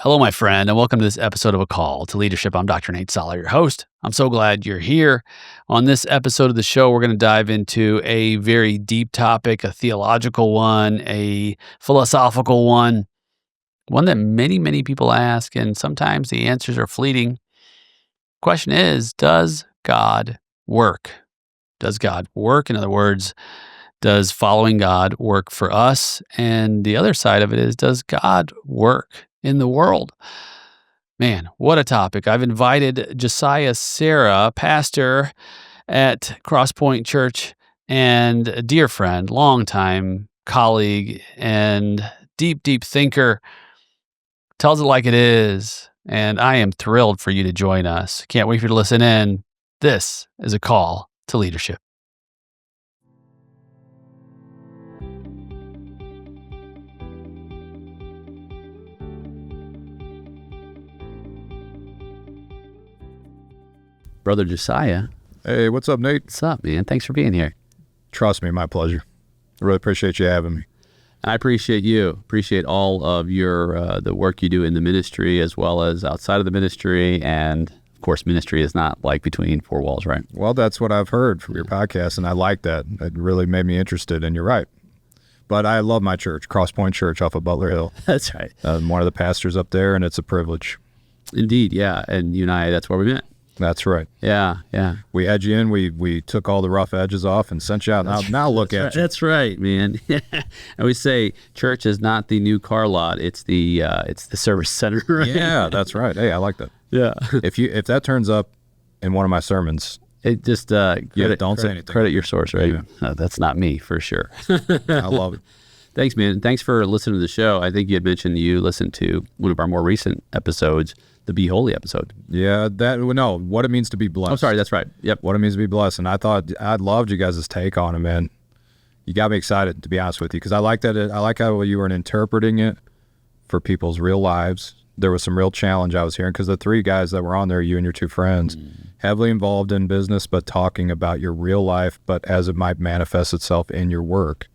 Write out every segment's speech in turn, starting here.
Hello, my friend, and welcome to this episode of A Call to Leadership. I'm Dr. Nate Salah, your host. I'm so glad you're here. On this episode of the show, we're going to dive into a very deep topic, a theological one, a philosophical one that many people ask, and sometimes the answers are fleeting. Question is, does God work? Does God work? In other words, does following God work for us? And the other side of it is, does God work in the world? Man, what a topic. I've invited Josiah Serra, pastor at Crosspoint Church and a dear friend, longtime colleague and deep thinker, tells it like it is. And I am thrilled for you to join us. Can't wait for you to listen in. This is A Call to Leadership. Brother Josiah. Hey, what's up, Nate? What's up, man? Thanks for being here. Trust me, my pleasure. I really appreciate you having me. I appreciate you. Appreciate all of your the work you do in the ministry as well as outside of the ministry. And of course, ministry is not like between four walls, right? Well, that's what I've heard from your podcast, and I like that. It really made me interested, and you're right. But I love my church, Crosspoint Church off of Butler Hill. That's right. I'm one of the pastors up there, and it's a privilege. Indeed, yeah. And you and I, that's where we met. That's right. Yeah. We edge you in. We took all the rough edges off and sent you out. Now look at you. That's right, man. I always say church is not the new car lot. It's the service center. Right? Yeah, that's right. Hey, I like that. Yeah. If that turns up in one of my sermons, it just don't say anything. Credit your source, right? Yeah. That's not me for sure. I love it. Thanks, man. Thanks for listening to the show. I think you had mentioned you listened to one of our more recent episodes, the Be Holy episode. Yeah, what it means to be blessed. I'm sorry, that's right. Yep. What it means to be blessed. And I loved you guys' take on it, man. You got me excited, to be honest with you, because I like how you were interpreting it for people's real lives. There was some real challenge I was hearing, because the three guys that were on there, you and your two friends, heavily involved in business, but talking about your real life, but as it might manifest itself in your work.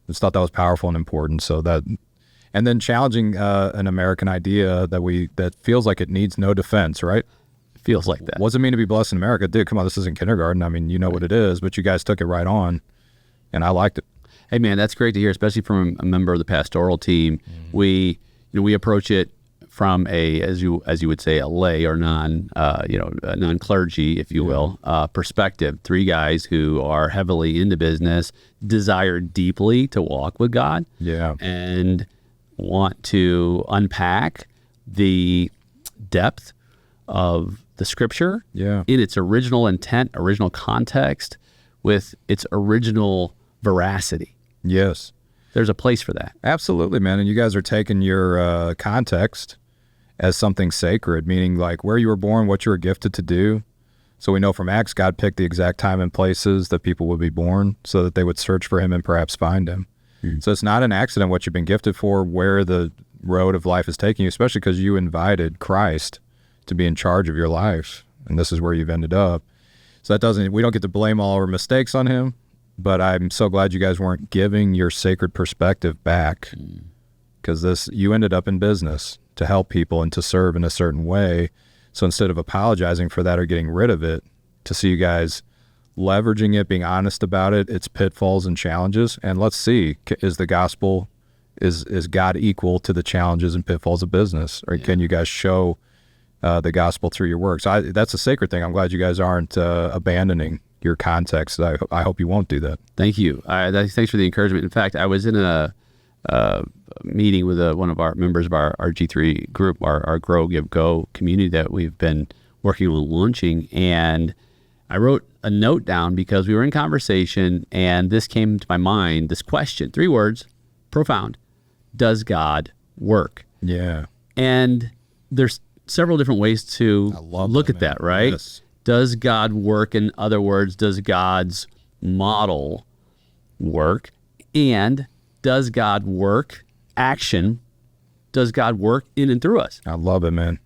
I just thought that was powerful and important. And then challenging an American idea that feels like it needs no defense, right? Feels like that. What does it mean to be blessed in America? Dude, come on, this isn't kindergarten. I mean, you know what it is, but you guys took it right on, and I liked it. Hey, man, that's great to hear, especially from a member of the pastoral team. We approach it from as you would say, a lay or non-clergy, if you will, perspective. Three guys who are heavily into business, desire deeply to walk with God, and want to unpack the depth of the Scripture in its original intent, original context, with its original veracity. Yes. There's a place for that. Absolutely, man. And you guys are taking your context as something sacred, meaning like where you were born, what you were gifted to do. So we know from Acts, God picked the exact time and places that people would be born so that they would search for him and perhaps find him. So it's not an accident what you've been gifted for, where the road of life is taking you, especially because you invited Christ to be in charge of your life, and this is where you've ended up. So we don't get to blame all our mistakes on him, but I'm so glad you guys weren't giving your sacred perspective back, because you ended up in business to help people and to serve in a certain way. So instead of apologizing for that or getting rid of it, to see you guys leveraging it, being honest about it, its pitfalls and challenges, and let's see, is the gospel, is God equal to the challenges and pitfalls of business, or can you guys show the gospel through your work? So that's a sacred thing. I'm glad you guys aren't abandoning your context. I hope you won't do that. Thank you. Thanks for the encouragement. In fact, I was in a meeting with one of our members of our G3 group, our Grow, Give, Go community that we've been working on launching, and I wrote a note down because we were in conversation and this came to my mind, this question, 3 words, profound. Does God work? Yeah. And there's several different ways to look at that, right? Yes. Does God work? In other words, does God's model work? And does God work? Action. Does God work in and through us? I love it, man.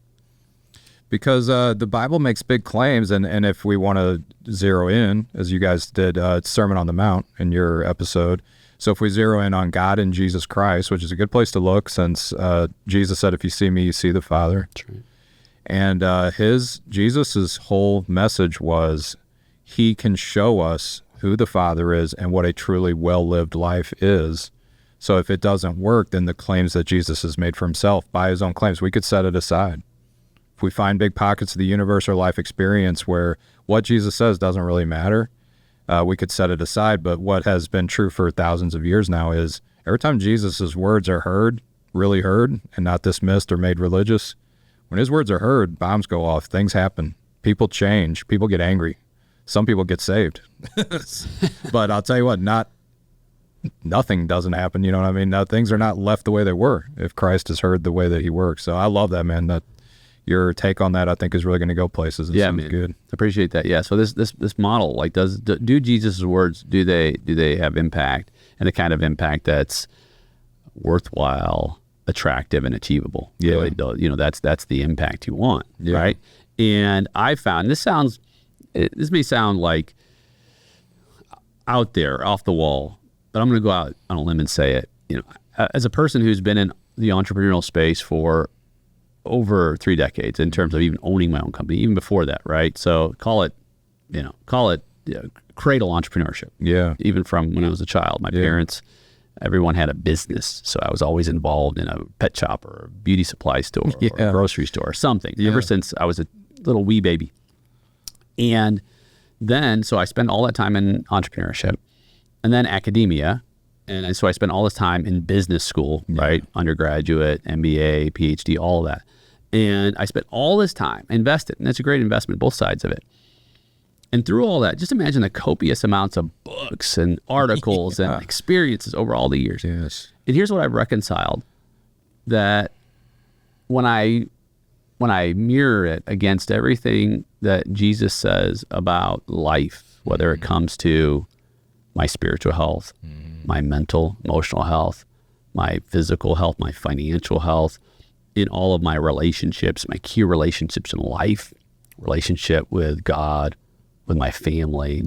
Because the Bible makes big claims, and if we want to zero in, as you guys did, Sermon on the Mount in your episode, So if we zero in on God and Jesus Christ, which is a good place to look, since Jesus said, if you see me, you see the Father. That's right. And Jesus's whole message was he can show us who the Father is and what a truly well-lived life is. So if it doesn't work, then the claims that Jesus has made for himself by his own claims, we could set it aside. If we find big pockets of the universe or life experience where what Jesus says doesn't really matter, we could set it aside. But what has been true for thousands of years now is every time Jesus's words are heard, really heard, and not dismissed or made religious, when his words are heard, bombs go off, things happen, people change, people get angry, some people get saved. But I'll tell you what, nothing doesn't happen. You know what I mean? Things are not left the way they were if Christ is heard the way that he works. So I love that, man. That your take on that, I think, is really going to go places. Yeah, man. Good. Appreciate that. Yeah. So this model, like, do Jesus' words, do they have impact, and the kind of impact that's worthwhile, attractive, and achievable? Yeah. Really, that's the impact you want, right? And I found this may sound like out there, off the wall, but I'm going to go out on a limb and say it. As a person who's been in the entrepreneurial space for over 3 decades in terms of even owning my own company, even before that, right? So call it cradle entrepreneurship. Yeah. Even from when I was a child, my parents, everyone had a business. So I was always involved in a pet shop or a beauty supply store or a grocery store or something ever since I was a little wee baby. And then, so I spent all that time in entrepreneurship and then academia. And so I spent all this time in business school, right? Undergraduate, MBA, PhD, all of that. And I spent all this time invested, and that's a great investment, both sides of it. And through all that, just imagine the copious amounts of books and articles and experiences over all the years. Yes. And here's what I've reconciled, that when I mirror it against everything that Jesus says about life, whether it comes to my spiritual health, my mental, emotional health, my physical health, my financial health, in all of my relationships, my key relationships in life, relationship with God, with my family,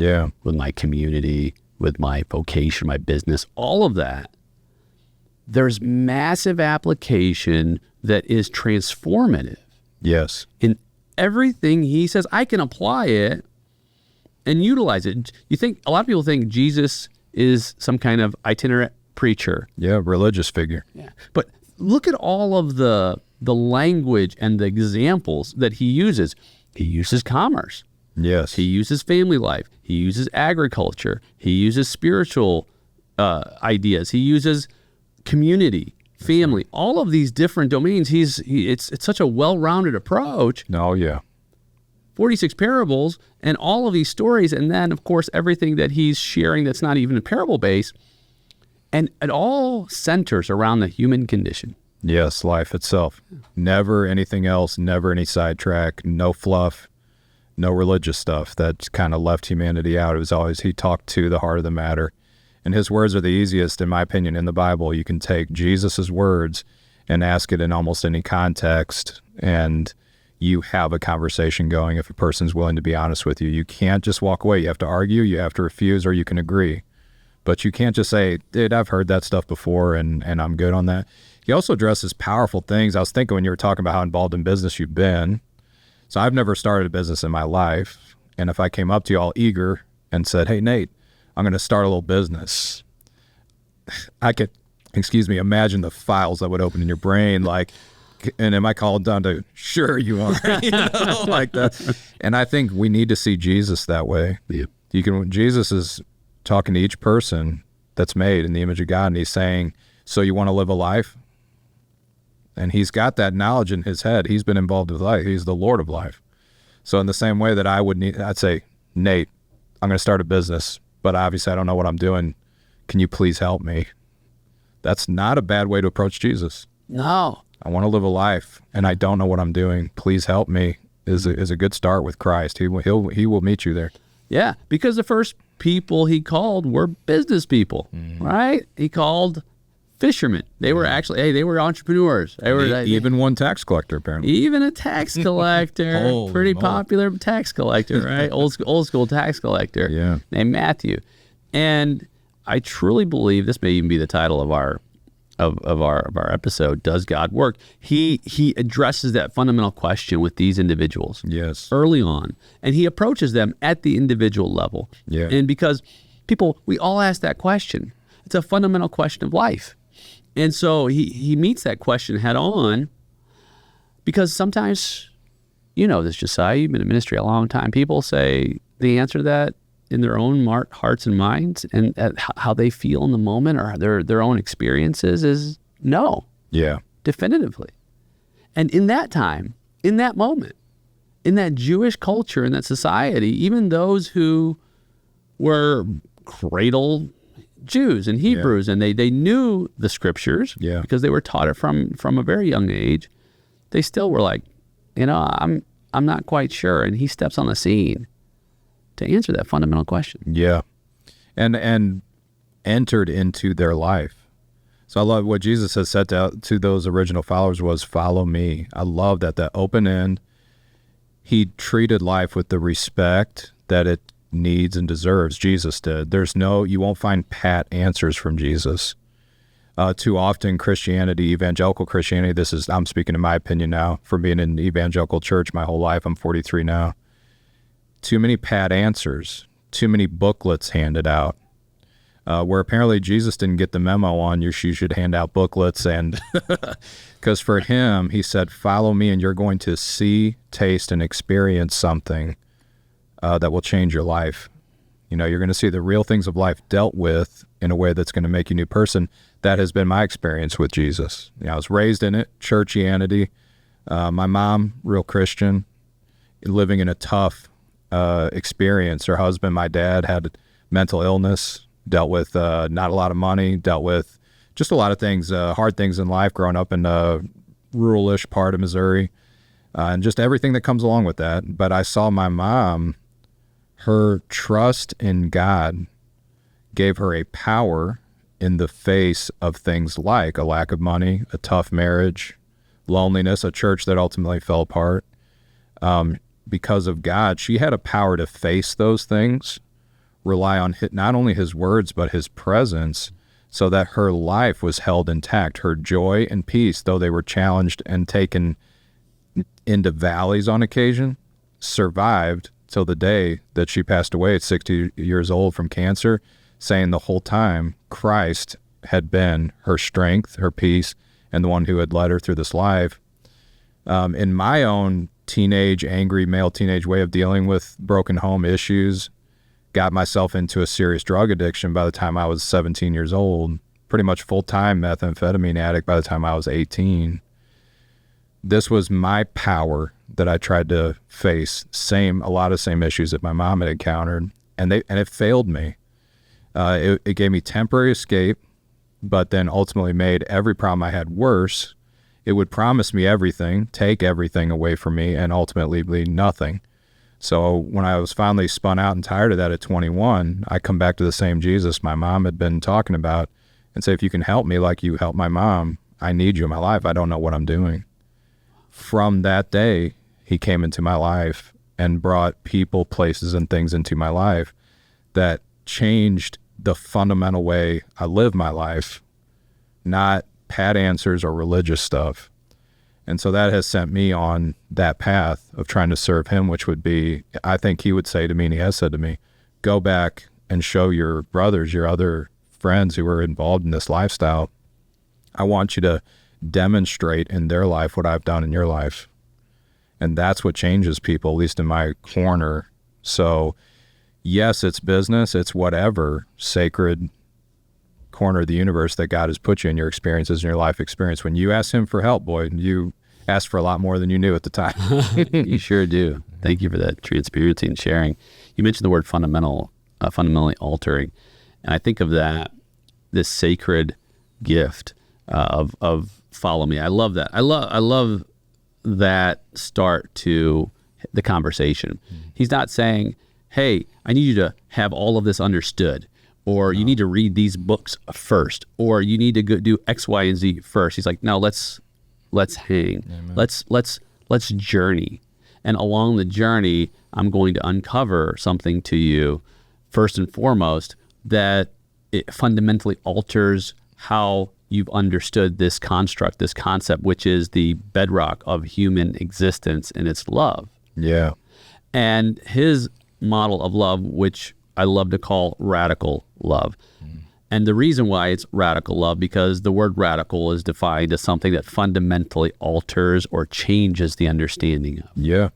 with my community, with my vocation, my business, all of that, there's massive application that is transformative. Yes. In everything he says, I can apply it and utilize it. A lot of people think Jesus is some kind of itinerant preacher. Yeah, religious figure. Yeah. But look at all of the language and the examples that he uses. He uses commerce. Yes. He uses family life. He uses agriculture. He uses spiritual ideas. He uses community, family, all of these different domains. It's such a well-rounded approach. Oh, yeah. 46 parables and all of these stories, and then, of course, everything that he's sharing that's not even a parable base, and it all centers around the human condition. Yes, life itself. Never anything else, never any sidetrack, no fluff, no religious stuff that kind of left humanity out. It was always, he talked to the heart of the matter. And his words are the easiest, in my opinion, in the Bible. You can take Jesus's words and ask it in almost any context, and you have a conversation going if a person's willing to be honest with you. You can't just walk away. You have to argue, you have to refuse, or you can agree. But you can't just say, dude, I've heard that stuff before and I'm good on that. He also addresses powerful things. I was thinking when you were talking about how involved in business you've been. So I've never started a business in my life. And if I came up to you all eager and said, hey, Nate, I'm going to start a little business, I could, imagine the files that would open in your brain, like, and am I called down to, sure you are, like that. And I think we need to see Jesus that way. Yeah. Jesus is talking to each person that's made in the image of God, and he's saying, so you want to live a life? And he's got that knowledge in his head. He's been involved with life. He's the Lord of life. So in the same way that I'd say, Nate, I'm going to start a business, but obviously I don't know what I'm doing. Can you please help me? That's not a bad way to approach Jesus. No. I want to live a life, and I don't know what I'm doing. Please help me is a good start with Christ. He will meet you there. Yeah, because the first people he called were business people, right? He called fishermen. They were actually, they were entrepreneurs. They were even one tax collector, apparently. Even a tax collector, pretty popular tax collector, right? Old school tax collector, named Matthew. And I truly believe this may even be the title of our episode, Does God Work? He addresses that fundamental question with these individuals early on, and he approaches them at the individual level. And because we all ask that question. It's a fundamental question of life. And so he meets that question head on, because sometimes, you know this, Josiah, you've been in ministry a long time. People say the answer to that in their own hearts and minds, and how they feel in the moment, or their own experiences, is no. Definitively. And in that time, in that moment, in that Jewish culture, in that society, even those who were cradle Jews and Hebrews, and they knew the scriptures because they were taught it from a very young age, they still were like, I'm not quite sure. And he steps on the scene to answer that fundamental question. And entered into their life. So I love what Jesus has said to those original followers was, follow me. I love that open end. He treated life with the respect that it needs and deserves. Jesus did. You won't find pat answers from Jesus. Too often Christianity, evangelical Christianity, I'm speaking in my opinion now, from being in evangelical church my whole life, I'm 43 now. Too many pat answers, too many booklets handed out, where apparently Jesus didn't get the memo on you should hand out booklets. And because for him, he said, follow me and you're going to see, taste, and experience something that will change your life. You're going to see the real things of life dealt with in a way that's going to make you a new person. That has been my experience with Jesus. I was raised in it, churchianity. My mom, real Christian, living in a tough experience. Her husband, my dad, had mental illness, dealt with not a lot of money, dealt with just a lot of things, hard things in life, growing up in a rural-ish part of Missouri, and just everything that comes along with that. But I saw my mom, her trust in God gave her a power in the face of things like a lack of money, a tough marriage, loneliness, a church that ultimately fell apart. Because of God, she had a power to face those things, rely on not only his words, but his presence, so that her life was held intact. Her joy and peace, though they were challenged and taken into valleys on occasion, survived till the day that she passed away at 60 years old from cancer, saying the whole time Christ had been her strength, her peace, and the one who had led her through this life. In my own angry male teenage way of dealing with broken home issues, got myself into a serious drug addiction by the time I was 17 years old, pretty much full-time methamphetamine addict by the time I was 18. This was my power that I tried to face, a lot of same issues that my mom had encountered, and it failed me. It gave me temporary escape, but then ultimately made every problem I had worse. It would promise me everything, take everything away from me, and ultimately leave nothing. So when I was finally spun out and tired of that at 21, I come back to the same Jesus my mom had been talking about and say, if you can help me like you helped my mom, I need you in my life. I don't know what I'm doing. From that day, he came into my life and brought people, places, and things into my life that changed the fundamental way I live my life, not pat answers or religious stuff. And so that has sent me on that path of trying to serve him, which would be, I think he would say to me, and he has said to me, go back and show your brothers, your other friends who are involved in this lifestyle. I want you to demonstrate in their life what I've done in your life. And that's what changes people, at least in my corner. So yes, it's business, it's whatever sacred corner of the universe that God has put you in, your experiences and your life experience. When you ask him for help, boy, you ask for a lot more than you knew at the time. You sure do. Thank you for that transparency and sharing. You mentioned the word fundamentally altering. And I think of that, this sacred gift of follow me. I love that. I love that start to the conversation. He's not saying, hey, I need you to have all of this understood, or you need to read these books first, or you need to go do X, Y, and Z first. He's like, no, let's hang. Amen. Let's journey. And along the journey, I'm going to uncover something to you, first and foremost, that it fundamentally alters how you've understood this construct, this concept, which is the bedrock of human existence, and it's love. Yeah. And his model of love, which I love to call radical love. And the reason why it's radical love, because the word radical is defined as something that fundamentally alters or changes the understanding of. Yeah.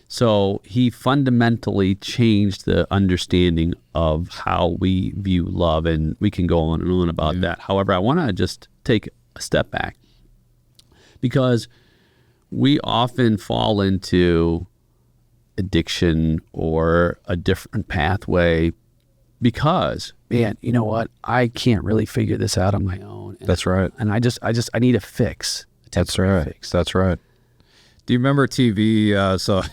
So he fundamentally changed the understanding of how we view love, and we can go on and on about that. However, I want to just take a step back, because we often fall into addiction or a different pathway because, man, you know what? I can't really figure this out on my own. And That's right. And I need a fix. That's right. That's right. Do you remember TV? So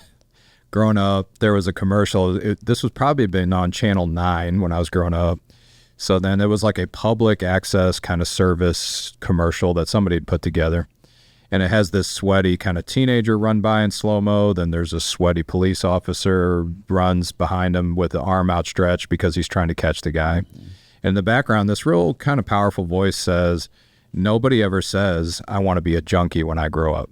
growing up, there was a commercial. This was probably been on Channel 9 when I was growing up. So then it was like a public access kind of service commercial that somebody had put together. And it has this sweaty kind of teenager run by in slow-mo. Then there's a sweaty police officer runs behind him with the arm outstretched because he's trying to catch the guy. In the background, this real kind of powerful voice says, "Nobody ever says, I want to be a junkie when I grow up."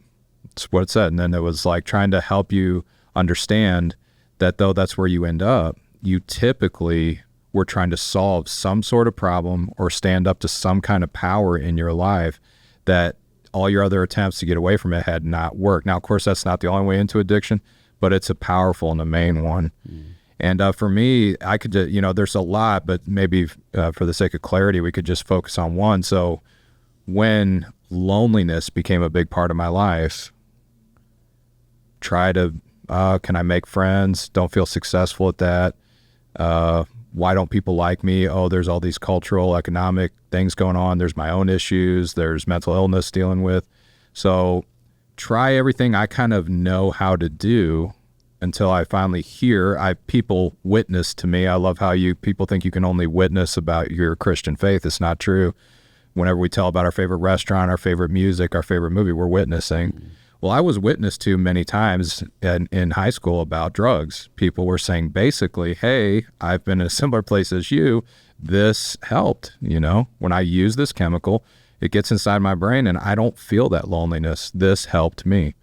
That's what it said. And then it was like trying to help you understand that though that's where you end up, you typically were trying to solve some sort of problem or stand up to some kind of power in your life that all your other attempts to get away from it had not worked. Now, of course, that's not the only way into addiction, but it's a powerful and a main one. And for me, I could, there's a lot, but maybe for the sake of clarity, we could just focus on one. So when loneliness became a big part of my life, try to, can I make friends? Don't feel successful at that. Why don't people like me? Oh, there's all these cultural, economic things going on. There's my own issues. There's mental illness dealing with. So try everything I kind of know how to do until I finally hear. People witness to me. I love how people think you can only witness about your Christian faith. It's not true. Whenever we tell about our favorite restaurant, our favorite music, our favorite movie, we're witnessing. Well, I was witnessed to many times in high school about drugs. People were saying basically, hey, I've been in a similar place as you. This helped, when I use this chemical, it gets inside my brain and I don't feel that loneliness. This helped me.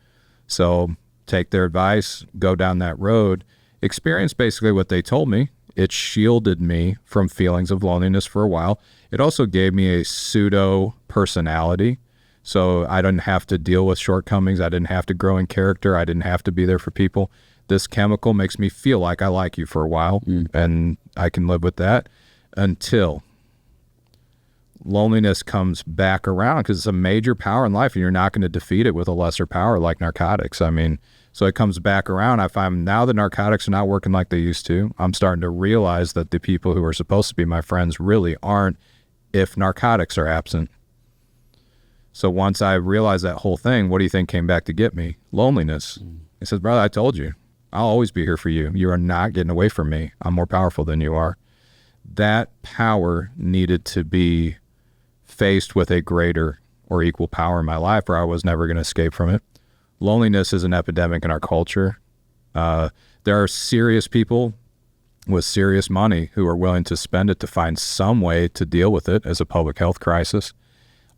So take their advice, go down that road, experience basically what they told me. It shielded me from feelings of loneliness for a while. It also gave me a pseudo personality. So I didn't have to deal with shortcomings. I didn't have to grow in character. I didn't have to be there for people. This chemical makes me feel like I like you for a while, and I can live with that until loneliness comes back around, because it's a major power in life, and you're not going to defeat it with a lesser power like narcotics. So it comes back around. I find now the narcotics are not working like they used to. I'm starting to realize that the people who are supposed to be my friends really aren't if narcotics are absent. So once I realized that whole thing, what do you think came back to get me? Loneliness. He says, brother, I told you, I'll always be here for you. You are not getting away from me. I'm more powerful than you are. That power needed to be faced with a greater or equal power in my life, or I was never going to escape from it. Loneliness is an epidemic in our culture. There are serious people with serious money who are willing to spend it to find some way to deal with it as a public health crisis.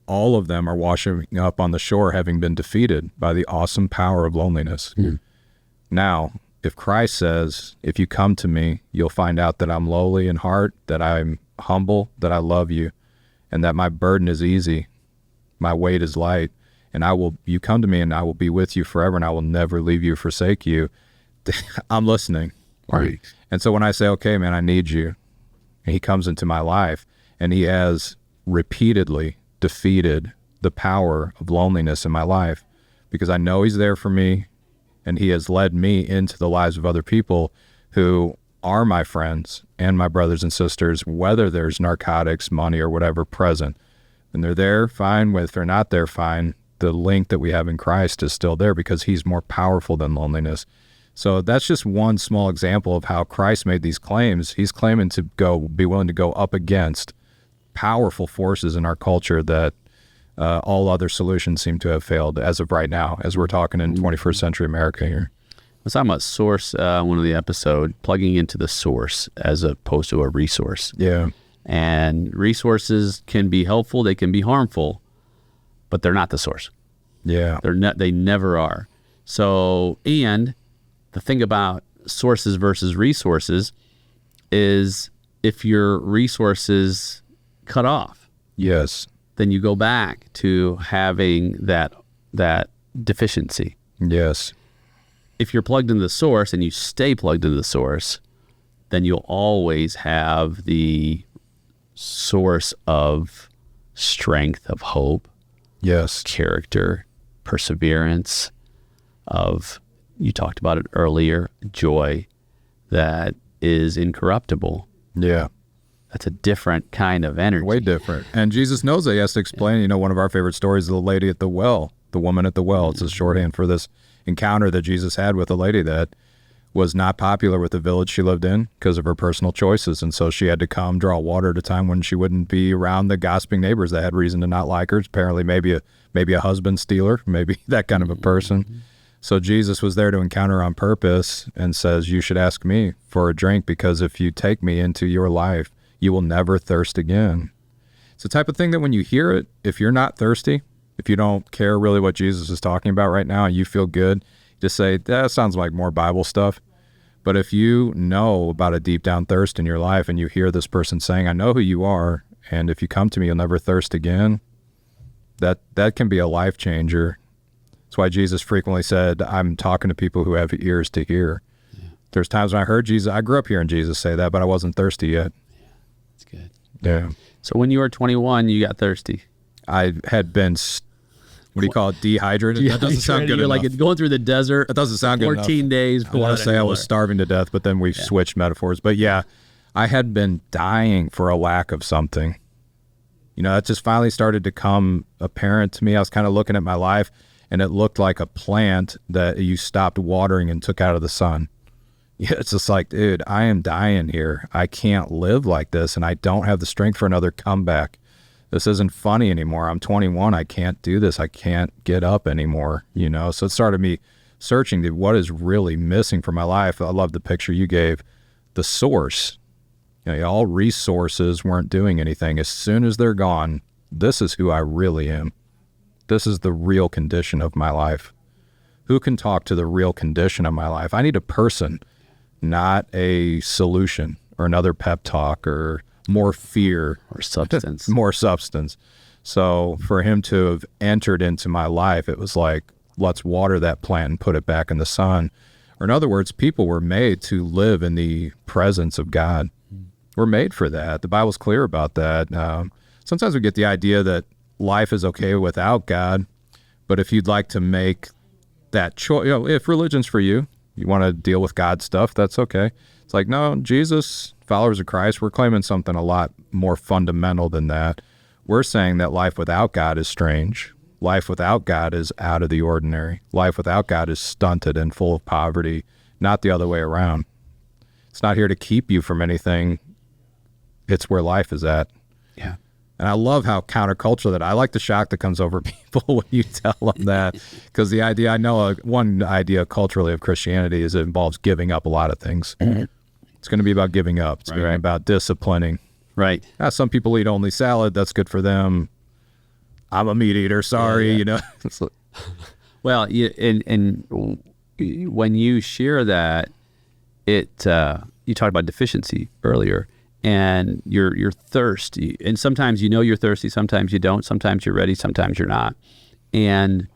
All of them are washing up on the shore having been defeated by the awesome power of loneliness. Now, if Christ says, if you come to me, you'll find out that I'm lowly in heart, that I'm humble, that I love you, and that my burden is easy, my weight is light, and you come to me and I will be with you forever, and I will never leave you, forsake you. I'm listening. Right. And so when I say, okay, man, I need you, and he comes into my life, and he has repeatedly defeated the power of loneliness in my life, because I know he's there for me, and he has led me into the lives of other people who are my friends and my brothers and sisters, whether there's narcotics, money, or whatever present. And they're there, fine. If they're not there, fine. The link that we have in Christ is still there because he's more powerful than loneliness. So that's just one small example of how Christ made these claims. He's claiming to be willing to go up against powerful forces in our culture that all other solutions seem to have failed as of right now, as we're talking in 21st century America here. I was talking about source, one of the episode, plugging into the source as opposed to a resource. Yeah. And resources can be helpful, they can be harmful, but they're not the source. Yeah. They never are. So, and the thing about sources versus resources is if your resources cut off, Yes. then you go back to having that deficiency. Yes. If you're plugged into the source and you stay plugged into the source, then you'll always have the source of strength, of hope, Yes. character, perseverance, of, you talked about it earlier, joy that is incorruptible. Yeah. That's a different kind of energy. Way different. And Jesus knows that. He has to explain, one of our favorite stories is the lady at the well, the woman at the well. It's a shorthand for this encounter that Jesus had with a lady that was not popular with the village she lived in because of her personal choices. And so she had to come draw water at a time when she wouldn't be around the gossiping neighbors that had reason to not like her. Apparently maybe a husband stealer, maybe that kind of a person. So Jesus was there to encounter her on purpose and says, you should ask me for a drink, because if you take me into your life, you will never thirst again. It's the type of thing that when you hear it, if you're not thirsty, if you don't care really what Jesus is talking about right now and you feel good, just say, that sounds like more Bible stuff. But if you know about a deep down thirst in your life and you hear this person saying, I know who you are, and if you come to me, you'll never thirst again, that can be a life changer. That's why Jesus frequently said, I'm talking to people who have ears to hear. Yeah. There's times when I heard Jesus, I grew up hearing Jesus say that, but I wasn't thirsty yet. Yeah, that's good. Yeah. So when you were 21, you got thirsty. I had been, what do you call it, dehydrated? That doesn't sound good You're enough. like going through the desert. That doesn't sound good 14 enough. days. I want to say I was starving to death, but then we switched metaphors. But yeah, I had been dying for a lack of something. That just finally started to come apparent to me. I was kind of looking at my life, and it looked like a plant that you stopped watering and took out of the sun. Yeah, it's just like, dude, I am dying here. I can't live like this, and I don't have the strength for another comeback. This isn't funny anymore. I'm 21. I can't do this. I can't get up anymore, So it started me searching to what is really missing from my life. I love the picture you gave, the source. All resources weren't doing anything. As soon as they're gone, this is who I really am. This is the real condition of my life. Who can talk to the real condition of my life? I need a person, not a solution or another pep talk or more fear or substance. More substance. So for him to have entered into my life, it was like, let's water that plant and put it back in the sun. Or in other words, people were made to live in the presence of God. We're made for that. The Bible's clear about that. Sometimes we get the idea that life is okay without God, but if you'd like to make that choice, if religion's for you, you want to deal with God stuff, that's okay. It's like, no, Jesus, followers of Christ, we're claiming something a lot more fundamental than that. We're saying that life without God is strange. Life without God is out of the ordinary. Life without God is stunted and full of poverty, not the other way around. It's not here to keep you from anything. It's where life is at. Yeah. And I love how countercultural that. I like the shock that comes over people when you tell them that, because the idea, I know one idea culturally of Christianity is it involves giving up a lot of things. It's going to be about giving up. It's going to be about disciplining. Right. Some people eat only salad. That's good for them. I'm a meat eater. Sorry, Well, and when you share that, you talked about deficiency earlier. And your thirst, and sometimes you're thirsty, sometimes you don't, sometimes you're ready, sometimes you're not. And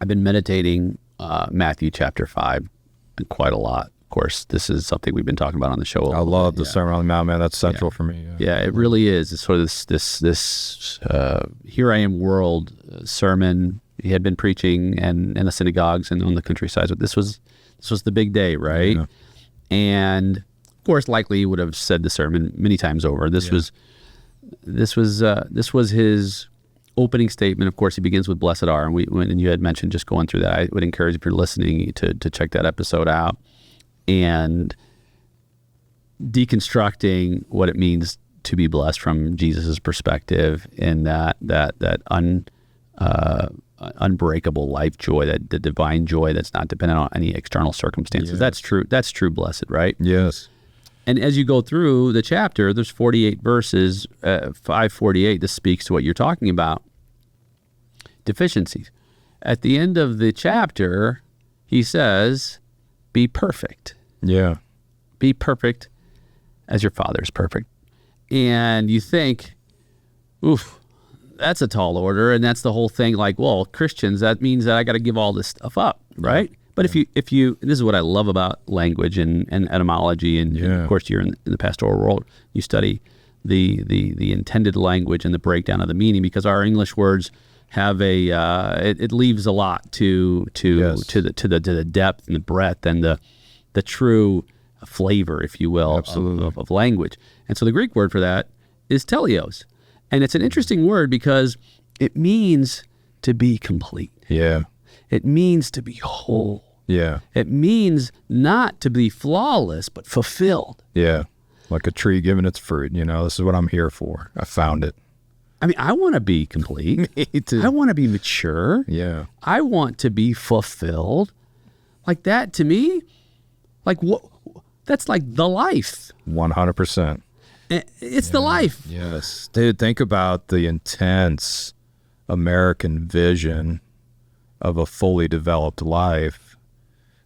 I've been meditating Matthew chapter 5 quite a lot. Of course, this is something we've been talking about on the show. I love the Sermon on the Mount, man. That's central for me. Yeah, it really is. It's sort of this here I am world sermon he had been preaching and in the synagogues and on the countryside. But this was the big day, right? Yeah. And of course, likely he would have said the sermon many times over. This was his opening statement. Of course, he begins with "Blessed are," and you had mentioned just going through that. I would encourage, if you're listening, to check that episode out and deconstructing what it means to be blessed from Jesus's perspective, in that unbreakable life joy, that the divine joy that's not dependent on any external circumstances. Yes. That's true. That's true blessed, right? Yes. And as you go through the chapter, there's 48 verses, 548. This speaks to what you're talking about. Deficiencies. At the end of the chapter, he says, be perfect. Yeah. Be perfect as your Father is perfect. And you think, oof, that's a tall order. And that's the whole thing. Like, well, Christians, that means that I got to give all this stuff up, right? But if you, this is what I love about language and etymology, and of course you're in the pastoral world, you study the intended language and the breakdown of the meaning, because our English words have it leaves a lot to the depth and the breadth and the true flavor, if you will, of language. And so the Greek word for that is teleos, and it's an interesting word because it means to be complete. Yeah. It means to be whole. Yeah. It means not to be flawless, but fulfilled. Yeah. Like a tree giving its fruit. This is what I'm here for. I found it. I mean, I want to be complete. Me too. I want to be mature. Yeah. I want to be fulfilled. Like that, to me, like what? That's like the life. 100%. It's the life. Yes. Dude, think about the intense American vision of a fully developed life.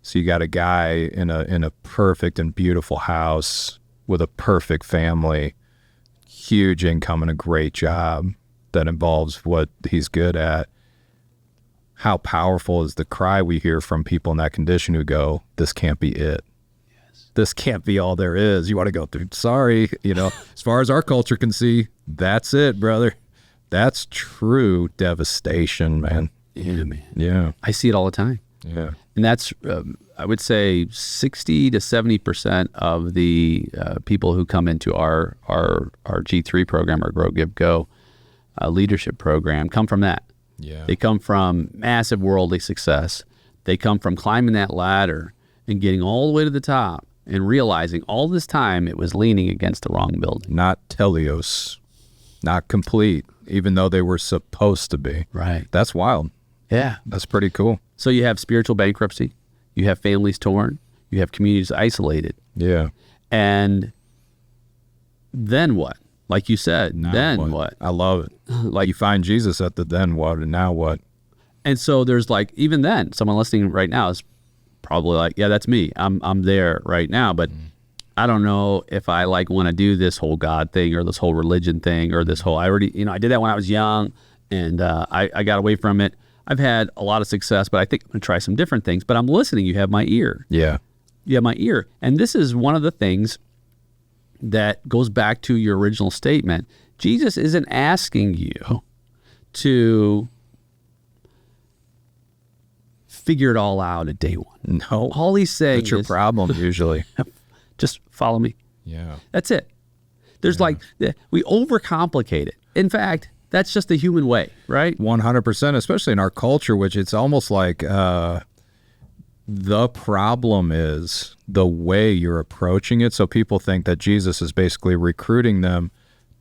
So you got a guy in a perfect and beautiful house with a perfect family, huge income and a great job that involves what he's good at. How powerful is the cry we hear from people in that condition who go, this can't be it. Yes. This can't be all there is. You want to go through, sorry, as far as our culture can see, that's it, brother. That's true devastation, man. Yeah, man. Yeah. I see it all the time. Yeah. And that's, I would say 60 to 70% of the people who come into our G3 program, our Grow, Give, Go leadership program, come from that. Yeah. They come from massive worldly success. They come from climbing that ladder and getting all the way to the top and realizing all this time it was leaning against the wrong building. Not teleos, not complete, even though they were supposed to be. Right. That's wild. Yeah. That's pretty cool. So you have spiritual bankruptcy, you have families torn, you have communities isolated. Yeah. And then what? Like you said, now then what? I love it. Like you find Jesus at the then what and now what? And so there's like, even then, someone listening right now is probably like, yeah, that's me. I'm there right now, but I don't know if I want to do this whole God thing or this whole religion thing or this whole, I did that when I was young and I got away from it. I've had a lot of success, but I think I'm going to try some different things. But I'm listening. You have my ear. Yeah. You have my ear. And this is one of the things that goes back to your original statement. Jesus isn't asking you to figure it all out at day one. No. All he's saying That's your problem usually. Just follow me. Yeah. That's it. There's we overcomplicate it. In fact, that's just the human way, right? 100%, especially in our culture, which it's almost like the problem is the way you're approaching it. So people think that Jesus is basically recruiting them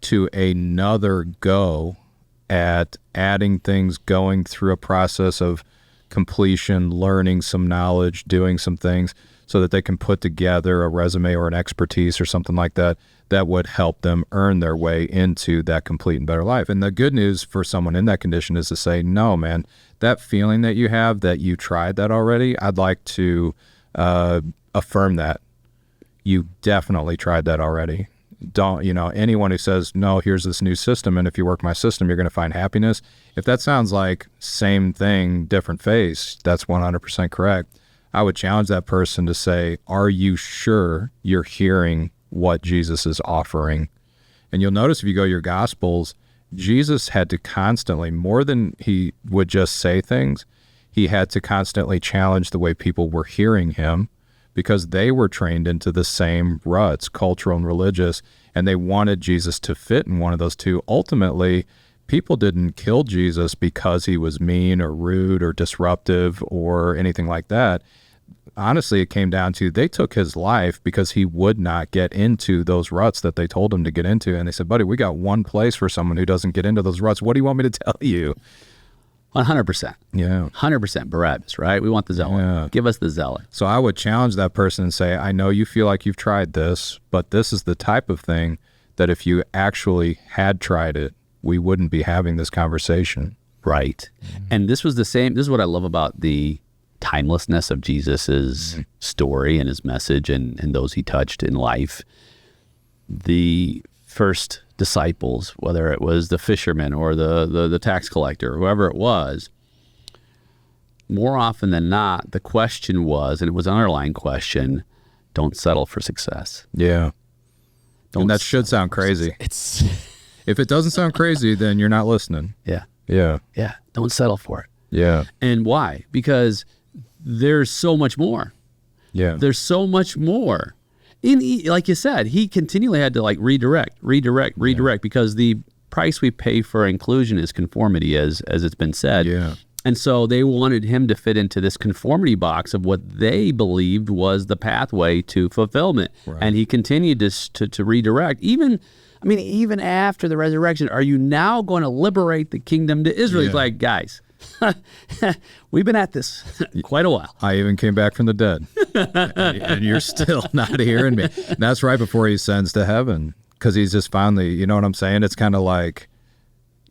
to another go at adding things, going through a process of completion, learning some knowledge, doing some things so that they can put together a resume or an expertise or something like that that would help them earn their way into that complete and better life. And the good news for someone in that condition is to say, no, man, that feeling that you have that you tried that already, I'd like to affirm that. You definitely tried that already. Don't, anyone who says, no, here's this new system, and if you work my system, you're going to find happiness. If that sounds like same thing, different face, that's 100% correct. I would challenge that person to say, are you sure you're hearing what Jesus is offering? And you'll notice if you go to your Gospels, Jesus had to constantly, more than he would just say things, he had to constantly challenge the way people were hearing him because they were trained into the same ruts, cultural and religious, and they wanted Jesus to fit in one of those two. Ultimately, people didn't kill Jesus because he was mean or rude or disruptive or anything like that. Honestly, it came down to they took his life because he would not get into those ruts that they told him to get into. And they said, buddy, we got one place for someone who doesn't get into those ruts. What do you want me to tell you? 100%. Yeah. 100% Barabbas, right? We want the zealot. Yeah. Give us the zealot. So I would challenge that person and say, I know you feel like you've tried this, but this is the type of thing that if you actually had tried it, we wouldn't be having this conversation. Right. And this was the same. This is what I love about the timelessness of Jesus's story and his message and those he touched in life. The first disciples, whether it was the fisherman or the tax collector, whoever it was, more often than not, the question was, and it was an underlying question, don't settle for success. Yeah. And that should sound crazy. If it doesn't sound crazy, then you're not listening. Yeah. Yeah. Yeah. Don't settle for it. Yeah. And why? Because there's so much more. Yeah. There's so much more. Like you said, he continually had to like redirect, because the price we pay for inclusion is conformity, as it's been said. Yeah. And so they wanted him to fit into this conformity box of what they believed was the pathway to fulfillment. Right. And he continued to redirect. Even after the resurrection, are you now going to liberate the kingdom to Israel? He's like, guys, we've been at this quite a while. I even came back from the dead, and you're still not hearing me. And that's right before he ascends to heaven, because he's just finally, you know what I'm saying? It's kind of like,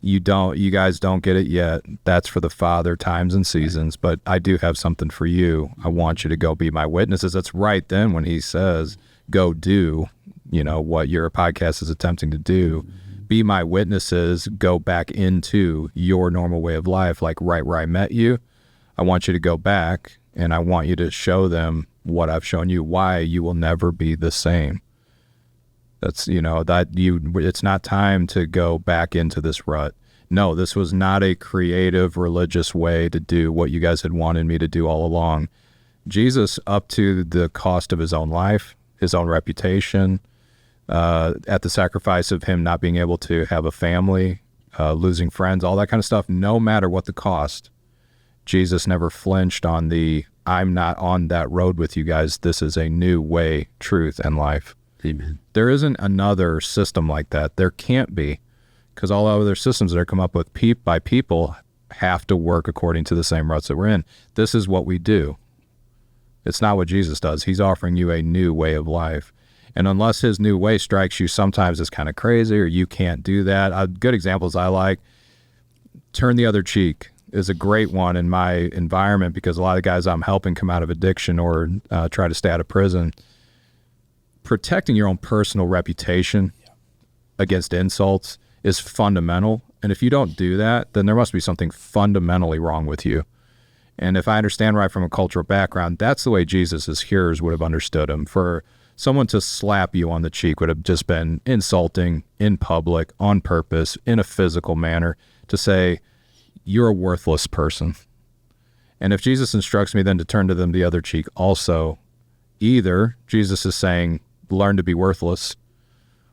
you guys don't get it yet. That's for the Father, times and seasons, but I do have something for you. I want you to go be my witnesses. That's right then when he says, go do, what your podcast is attempting to do. Be my witnesses, go back into your normal way of life, like right where I met you. I want you to go back, and I want you to show them what I've shown you, why you will never be the same. That's, it's not time to go back into this rut. No, this was not a creative religious way to do what you guys had wanted me to do all along. Jesus, up to the cost of his own life, his own reputation, at the sacrifice of him not being able to have a family, losing friends, all that kind of stuff, no matter what the cost, Jesus never flinched on I'm not on that road with you guys. This is a new way, truth, and life. Amen. There isn't another system like that. There can't be, because all other systems that are come up with by people have to work according to the same ruts that we're in. This is what we do. It's not what Jesus does. He's offering you a new way of life. And unless his new way strikes you sometimes as kind of crazy or you can't do that, good examples I like, turn the other cheek is a great one in my environment, because a lot of guys I'm helping come out of addiction or try to stay out of prison. Protecting your own personal reputation against insults is fundamental. And if you don't do that, then there must be something fundamentally wrong with you. And if I understand right from a cultural background, that's the way Jesus' hearers would have understood him. For someone to slap you on the cheek would have just been insulting in public, on purpose, in a physical manner, to say, you're a worthless person. And if Jesus instructs me then to turn to them the other cheek also, either Jesus is saying, learn to be worthless,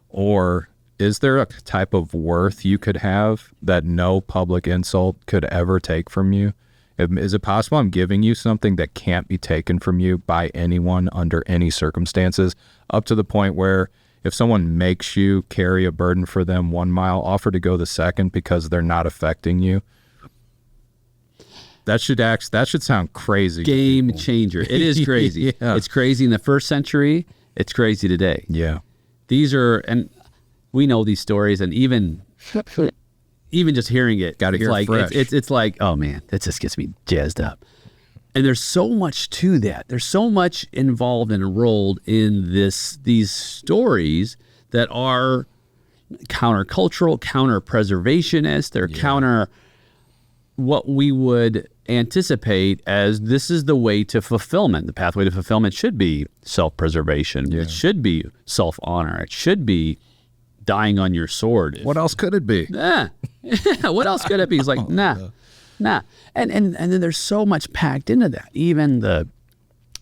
or is there a type of worth you could have that no public insult could ever take from you? Is it possible I'm giving you something that can't be taken from you by anyone under any circumstances, up to the point where if someone makes you carry a burden for them 1 mile, offer to go the second because they're not affecting you? That should sound crazy. Game changer. It is crazy. Yeah. It's crazy in the first century. It's crazy today. Yeah. And we know these stories, and even just hearing it, Gotta hear like, fresh. it's like, oh man, that just gets me jazzed up. And there's so much to that. There's so much involved and enrolled in these stories that are countercultural, counter-preservationist. They're counter what we would anticipate as this is the way to fulfillment. The pathway to fulfillment should be self-preservation. Yeah. It should be self-honor. It should be dying on your sword. What else could it be? What else could it be? He's like, nah. And then there's so much packed into that. Even the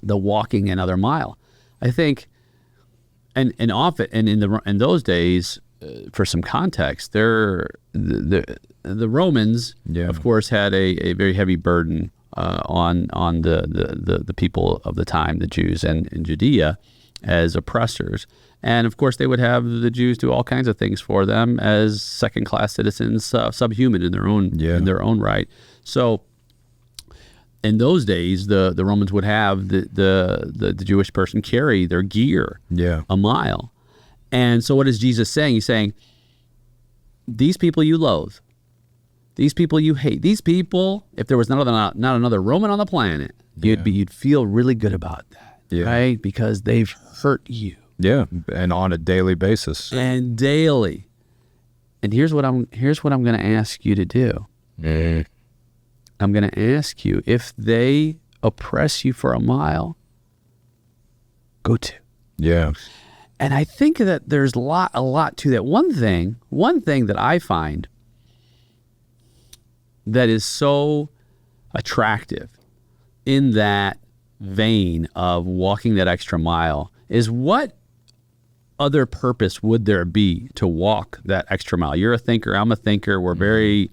walking another mile. I think, and often, and in those days, for some context, the Romans, of course, had a very heavy burden on the people of the time, the Jews and Judea, as oppressors. And of course, they would have the Jews do all kinds of things for them as second-class citizens, subhuman in their own right. So in those days, the Romans would have the Jewish person carry their gear a mile. And so what is Jesus saying? He's saying, these people you loathe, these people you hate, these people, if there was not another Roman on the planet, you'd feel really good about that, right? Because they've hurt you. Yeah, and on a daily basis. And daily. And here's what I'm going to ask you to do. I'm going to ask you, if they oppress you for a mile, go 2. Yeah. And I think that there's a lot to that. One thing that I find that is so attractive in that vein of walking that extra mile is, what other purpose would there be to walk that extra mile? You're a thinker, I'm a thinker, we're very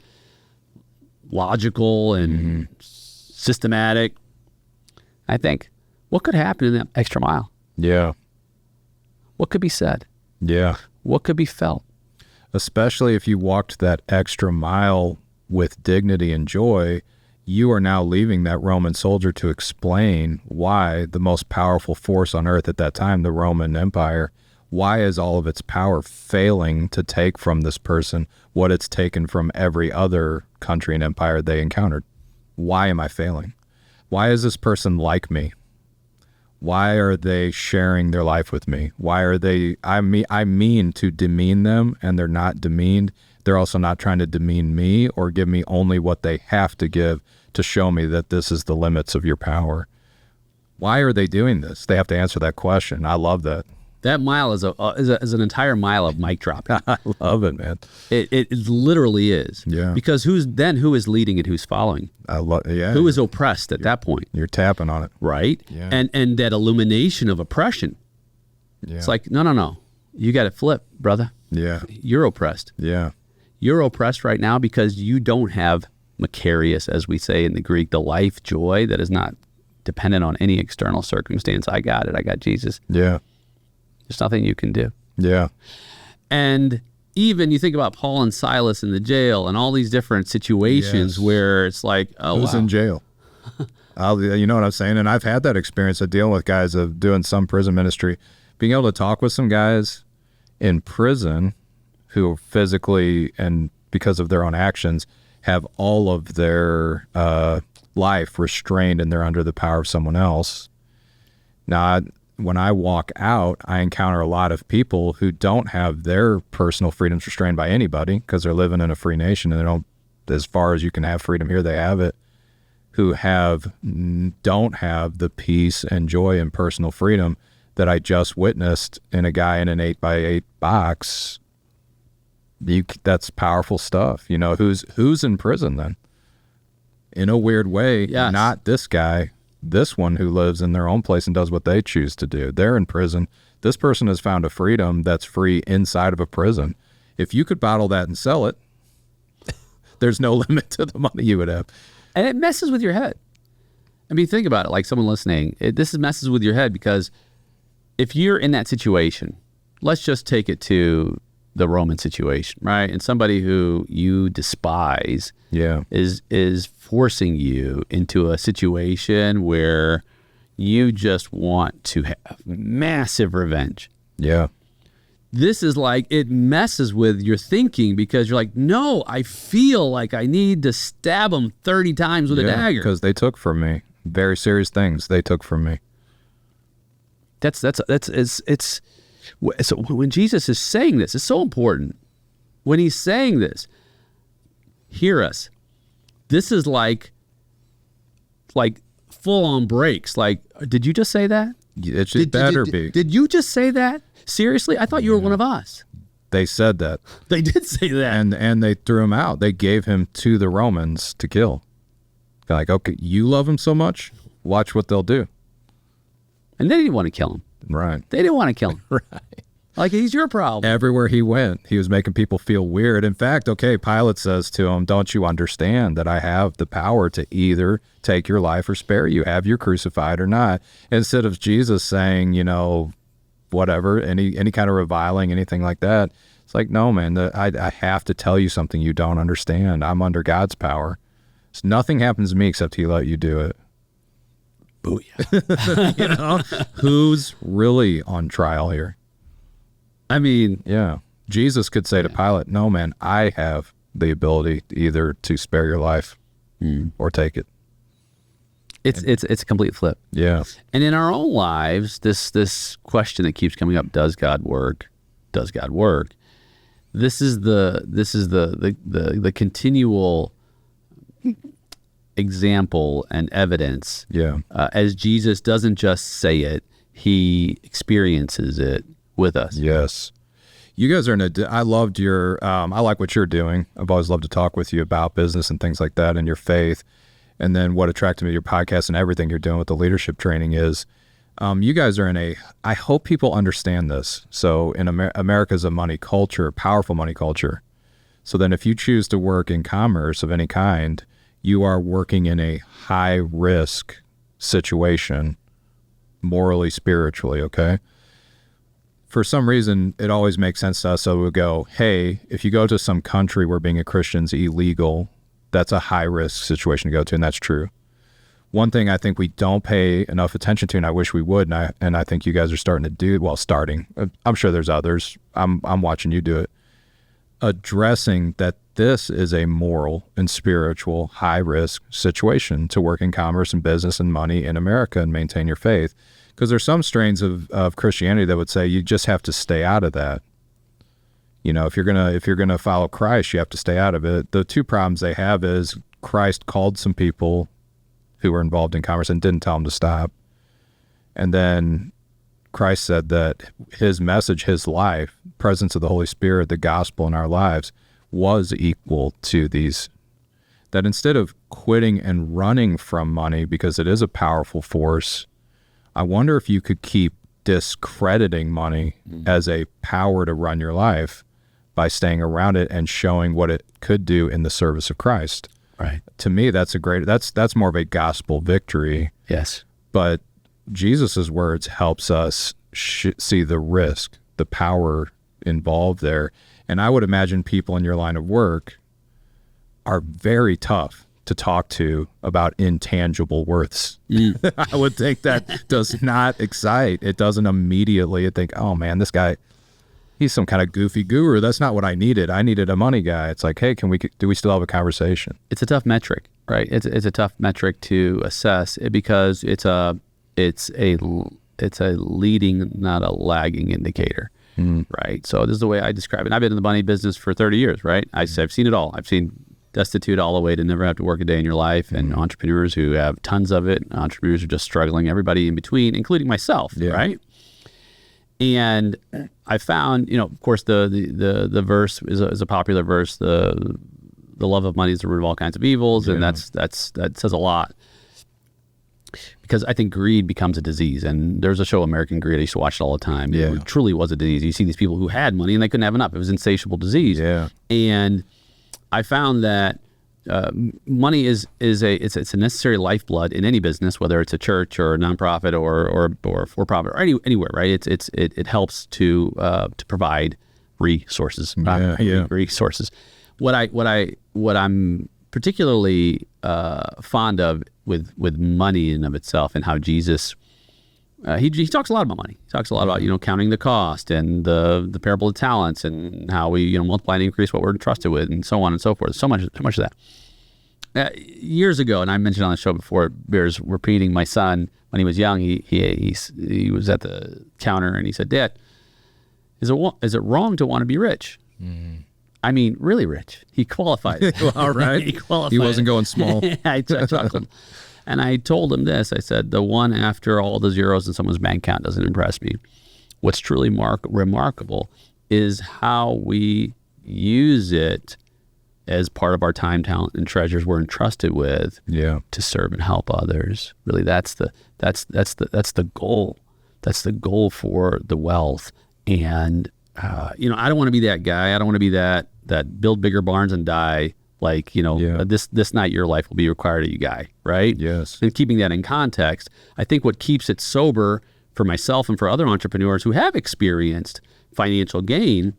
logical and systematic. I think, what could happen in that extra mile? Yeah. What could be said? Yeah. What could be felt? Especially if you walked that extra mile with dignity and joy, you are now leaving that Roman soldier to explain why the most powerful force on earth at that time, the Roman Empire, why is all of its power failing to take from this person what it's taken from every other country and empire they encountered? Why am I failing? Why is this person like me? Why are they sharing their life with me? Why are they, I mean to demean them, and they're not demeaned. They're also not trying to demean me or give me only what they have to give to show me that this is the limits of your power. Why are they doing this? They have to answer that question. I love that. That mile is an entire mile of mic dropping. I love it, man. It literally is. Yeah. Because who is leading and who's following? Who is oppressed at that point? You're tapping on it. Right? Yeah. And that illumination of oppression. Yeah. It's like, no. You got to flip, brother. Yeah. You're oppressed. Yeah. You're oppressed right now because you don't have Macarius, as we say in the Greek, the life joy that is not dependent on any external circumstance. I got it. I got Jesus. Yeah. There's nothing you can do. Yeah. And even you think about Paul and Silas in the jail and all these different situations where it's like, who's in jail? You know what I'm saying? And I've had that experience of dealing with guys of doing some prison ministry, being able to talk with some guys in prison who physically and because of their own actions have all of their life restrained, and they're under the power of someone else. Now, when I walk out, I encounter a lot of people who don't have their personal freedoms restrained by anybody because they're living in a free nation, and they don't, as far as you can have freedom here, they have it, who don't have the peace and joy and personal freedom that I just witnessed in a guy in an 8x8 box. That's powerful stuff. You know, who's in prison then? In a weird way, not this guy. This one who lives in their own place and does what they choose to do. They're in prison. This person has found a freedom that's free inside of a prison. If you could bottle that and sell it, there's no limit to the money you would have. And it messes with your head. I mean, think about it, like someone listening. This messes with your head because if you're in that situation, let's just take it to the Roman situation, right? And somebody who you despise is forcing you into a situation where you just want to have massive revenge. Yeah. This is like, it messes with your thinking because you're like, no, I feel like I need to stab them 30 times with a dagger. Because they took from me very serious things. They took from me. So when Jesus is saying this, it's so important. When he's saying this, hear us. This is like full on brakes. Like, did you just say that? It better be. Did you just say that? Seriously? I thought you were one of us. They said that. They did say that. And they threw him out. They gave him to the Romans to kill. They're like, okay, you love him so much? Watch what they'll do. And they didn't want to kill him. Right. They didn't want to kill him. Right. Like, he's your problem. Everywhere he went, he was making people feel weird. In fact, Pilate says to him, don't you understand that I have the power to either take your life or spare you, have you crucified or not? Instead of Jesus saying, whatever, any kind of reviling, anything like that. It's like, no, man, I have to tell you something you don't understand. I'm under God's power. So nothing happens to me except he let you do it. Booyah. You know, who's really on trial here? I mean, yeah. Jesus could say to Pilate, no, man, I have the ability either to spare your life or take it. It's a complete flip. Yeah. And in our own lives, this question that keeps coming up, does God work? Does God work? This is the continual example and evidence. Yeah. As Jesus doesn't just say it, he experiences it with us. Yes. You guys are I loved your, I like what you're doing. I've always loved to talk with you about business and things like that and your faith. And then what attracted me to your podcast and everything you're doing with the leadership training is you guys are I hope people understand this. So in America's a money culture, powerful money culture. So then if you choose to work in commerce of any kind, you are working in a high risk situation, morally, spiritually, okay? For some reason, it always makes sense to us. So we go, hey, if you go to some country where being a Christian is illegal, that's a high-risk situation to go to, and that's true. One thing I think we don't pay enough attention to, and I wish we would, and I think you guys are starting to do, well, starting. I'm sure there's others. I'm watching you do it. Addressing that this is a moral and spiritual high-risk situation to work in commerce and business and money in America and maintain your faith. Because there's some strains of Christianity that would say you just have to stay out of that. You know, if you're gonna follow Christ, you have to stay out of it. The two problems they have is Christ called some people who were involved in commerce and didn't tell them to stop. And then Christ said that his message, his life, presence of the Holy Spirit, the gospel in our lives was equal to these. That instead of quitting and running from money because it is a powerful force, I wonder if you could keep discrediting money as a power to run your life by staying around it and showing what it could do in the service of Christ. Right. To me, that's that's more of a gospel victory. Yes. But Jesus's words helps us see the risk, the power involved there. And I would imagine people in your line of work are very tough to talk to about intangible worths. I would think that does not excite. It doesn't immediately think, oh man, this guy, he's some kind of goofy guru. That's not what I needed. I needed a money guy. It's like, hey, do we still have a conversation? It's a tough metric, right? It's a tough metric to assess because it's a leading, not a lagging indicator, right? So this is the way I describe it. I've been in the money business for 30 years, right? I've seen it all. I've seen destitute all the way to never have to work a day in your life, and entrepreneurs who have tons of it, entrepreneurs who are just struggling, everybody in between, including myself, right? And I found, of course, the verse is a popular verse. The love of money is the root of all kinds of evils, and that says a lot. Because I think greed becomes a disease, and there's a show, American Greed. I used to watch it all the time. Yeah. It truly was a disease. You see these people who had money and they couldn't have enough. It was an insatiable disease. Yeah. And I found that money is a necessary lifeblood in any business, whether it's a church or a nonprofit or for profit or anywhere, right? It helps to provide resources. Resources. What I'm particularly fond of with money in and of itself, and how Jesus he talks a lot about money. He talks a lot about counting the cost and the parable of talents and how we multiply and increase what we're entrusted with, and so on and so forth. So much of that. Years ago, and I mentioned on the show before, it bears repeating. My son, when he was young, he was at the counter and he said, "Dad, is it wrong to want to be rich?" I mean, really rich. He qualified. All right. He qualified. He wasn't going small. I talked to him. And I told him this. I said, the one after all the zeros in someone's bank account doesn't impress me. What's truly remarkable is how we use it as part of our time, talent, and treasures we're entrusted with to serve and help others. Really, that's the goal. That's the goal for the wealth. And I don't want to be that guy. I don't want to be that build bigger barns and die. Like, this night your life will be required of you guy, right? Yes. And keeping that in context, I think what keeps it sober for myself and for other entrepreneurs who have experienced financial gain,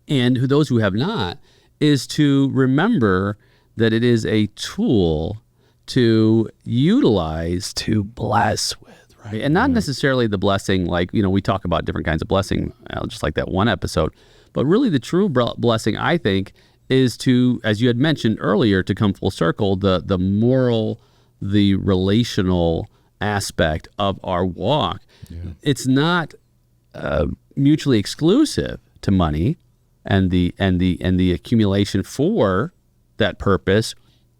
and those who have not, is to remember that it is a tool to utilize to bless with, right? And not necessarily the blessing like, we talk about different kinds of blessing, just like that one episode. But really the true blessing, I think, is to, as you had mentioned earlier, to come full circle, the moral, the relational aspect of our walk. Yeah. It's not mutually exclusive to money and the accumulation for that purpose.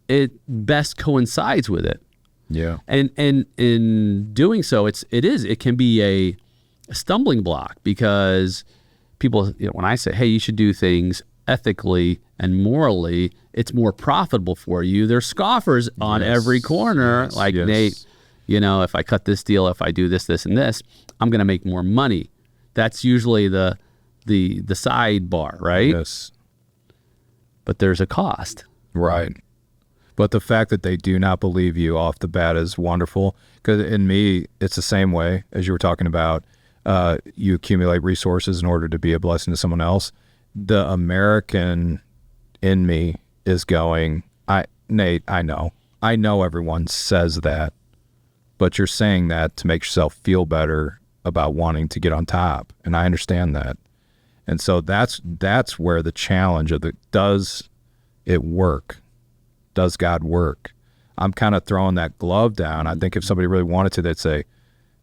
It best coincides with it. Yeah. And in doing so, it can be a stumbling block, because people, when I say, hey, you should do things ethically and morally, it's more profitable for you. There's scoffers on every corner, Nate, if I cut this deal, if I do this, this, and this, I'm going to make more money. That's usually the sidebar, right? Yes. But there's a cost. Right. But the fact that they do not believe you off the bat is wonderful, because in me, it's the same way as you were talking about. You accumulate resources in order to be a blessing to someone else. The American in me is going, Nate, I know everyone says that, but you're saying that to make yourself feel better about wanting to get on top. And I understand that. And so that's where the challenge of does it work? Does God work? I'm kind of throwing that glove down. I think if somebody really wanted to, they'd say,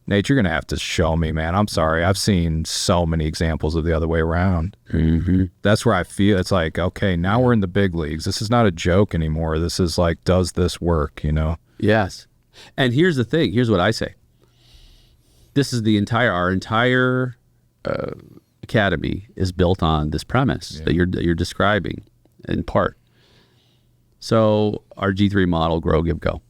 Nate, you're going to have to show me, man. I'm sorry. I've seen so many examples of the other way around. Mm-hmm. That's where I feel it's like, okay, now we're in the big leagues. This is not a joke anymore. This is like, does this work, Yes. And here's the thing. Here's what I say. This is our entire academy is built on this premise that you're describing in part. So our G3 model, Grow, Give, Go.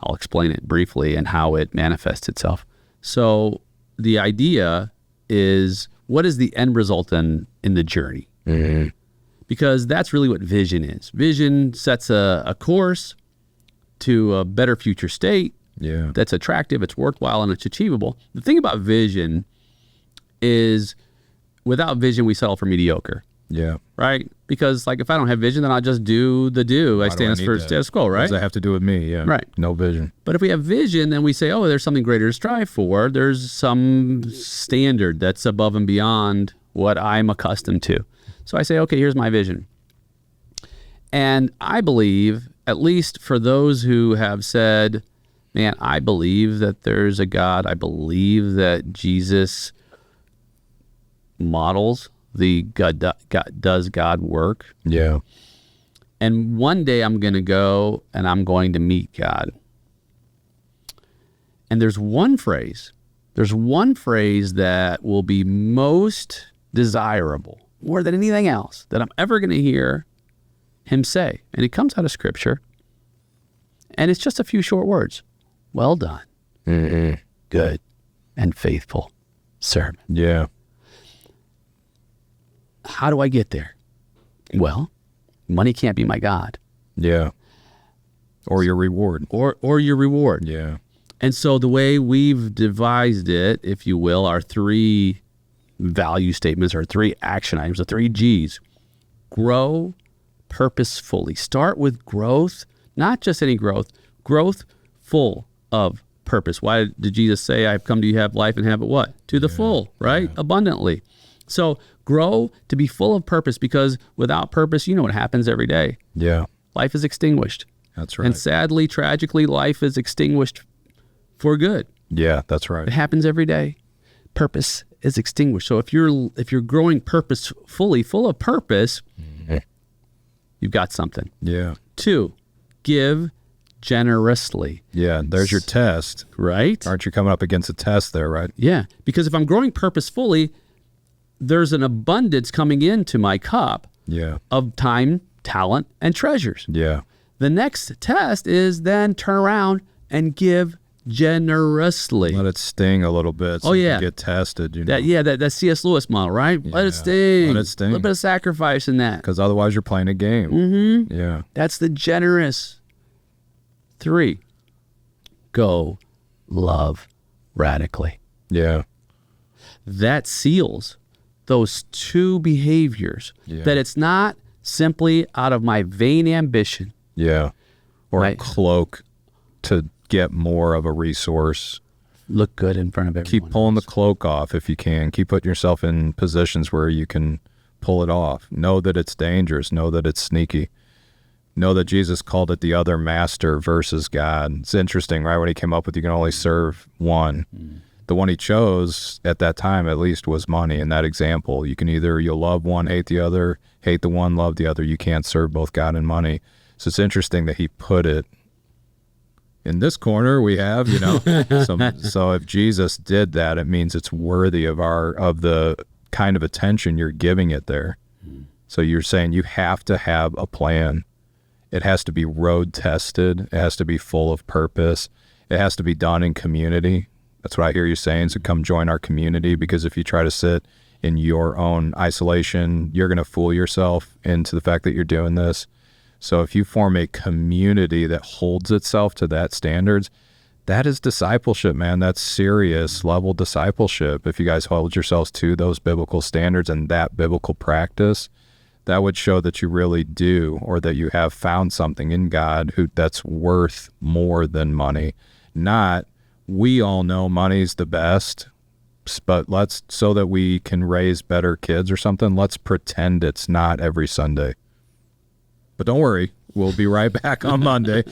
I'll explain it briefly and how it manifests itself. So the idea is, what is the end result in the journey? Mm-hmm. Because that's really what vision is. Vision sets a course to a better future state that's attractive, it's worthwhile, and it's achievable. The thing about vision is, without vision, we settle for mediocre. Yeah. Right? Because if I don't have vision, then I'll just do the do. I stand for status quo, right? What does that have to do with me? Yeah. Right. No vision. But if we have vision, then we say, oh, there's something greater to strive for. There's some standard that's above and beyond what I'm accustomed to. So I say, okay, here's my vision. And I believe, at least for those who have said, man, I believe that there's a God. I believe that Jesus models the does God work? Yeah. And one day I'm going to go and I'm going to meet God. And there's one phrase that will be most desirable, more than anything else, that I'm ever going to hear him say. And it comes out of Scripture. And it's just a few short words. Well done. Mm-hmm. Good and faithful servant. Yeah. How do I get there? Well, money can't be my God. Yeah. Or your reward. Or your reward. Yeah. And so the way we've devised it, if you will, our 3 value statements, our 3 action items, the 3 G's. Grow purposefully. Start with growth, not just any growth full of purpose. Why did Jesus say, I've come to you have life and have it what? To the full, right? Yeah. Abundantly. So grow to be full of purpose, because without purpose, you know what happens every day. Yeah. Life is extinguished. That's right. And sadly, tragically, life is extinguished for good. Yeah, that's right. It happens every day. Purpose is extinguished. So if you're growing purposefully, full of purpose, you've got something. Yeah. 2, give generously. Yeah, there's your test. Right? Aren't you coming up against a test there, right? Yeah, because if I'm growing purposefully, there's an abundance coming into my cup of time, talent, and treasures. Yeah. The next test is then turn around and give generously. Let it sting a little bit so you can get tested. That C.S. Lewis model, right? Yeah. Let it sting. Let it sting. A little bit of sacrifice in that. Because otherwise you're playing a game. Mm-hmm. Yeah. That's the generous. 3, go love radically. Yeah. That seals those 2 behaviors. That it's not simply out of my vain ambition Yeah. Or Right. a cloak to get more of a resource. Look good in front of everyone. Keep pulling the else. cloak off if you can. Keep putting yourself in positions where you can pull it off. Know that it's dangerous. Know that it's sneaky. Know that Jesus called it the other master versus God. It's interesting, right? When he came up with you can only serve one. The one he chose at that time, at least, was money. In that example, you can you'll love one, hate the other, hate the one, love the other. You can't serve both God and money. So it's interesting that he put it in this corner. We have, so if Jesus did that, it means it's worthy of the kind of attention you're giving it there. So you're saying you have to have a plan. It has to be road tested. It has to be full of purpose. It has to be done in community. That's what I hear you saying. So come join our community, because if you try to sit in your own isolation, you're going to fool yourself into the fact that you're doing this. So if you form a community that holds itself to that standards, that is discipleship, man. That's serious level discipleship. If you guys hold yourselves to those biblical standards and that biblical practice, that would show that you really do, or that you have found something in God that's worth more than money. Not, we all know money's the best, but so that we can raise better kids or something, let's pretend it's not every Sunday. But don't worry, we'll be right back on Monday.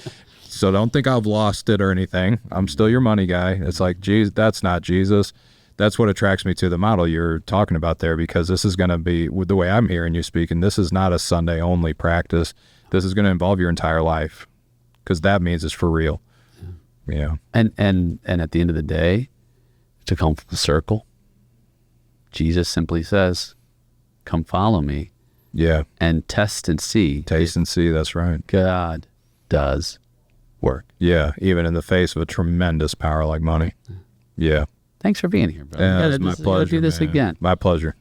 So don't think I've lost it or anything. I'm still your money guy. It's like, geez, that's not Jesus. That's what attracts me to the model you're talking about there, because this is going to be, with the way I'm hearing you speaking, this is not a Sunday only practice. This is going to involve your entire life, because that means it's for real. Yeah. And at the end of the day, to come full circle, Jesus simply says, come follow me. Yeah. And test and see. Taste and see, that's right. God does work. Yeah, even in the face of a tremendous power like money. Yeah. Thanks for being here, brother. Yeah, it's my pleasure. We'll do this man. again. My pleasure.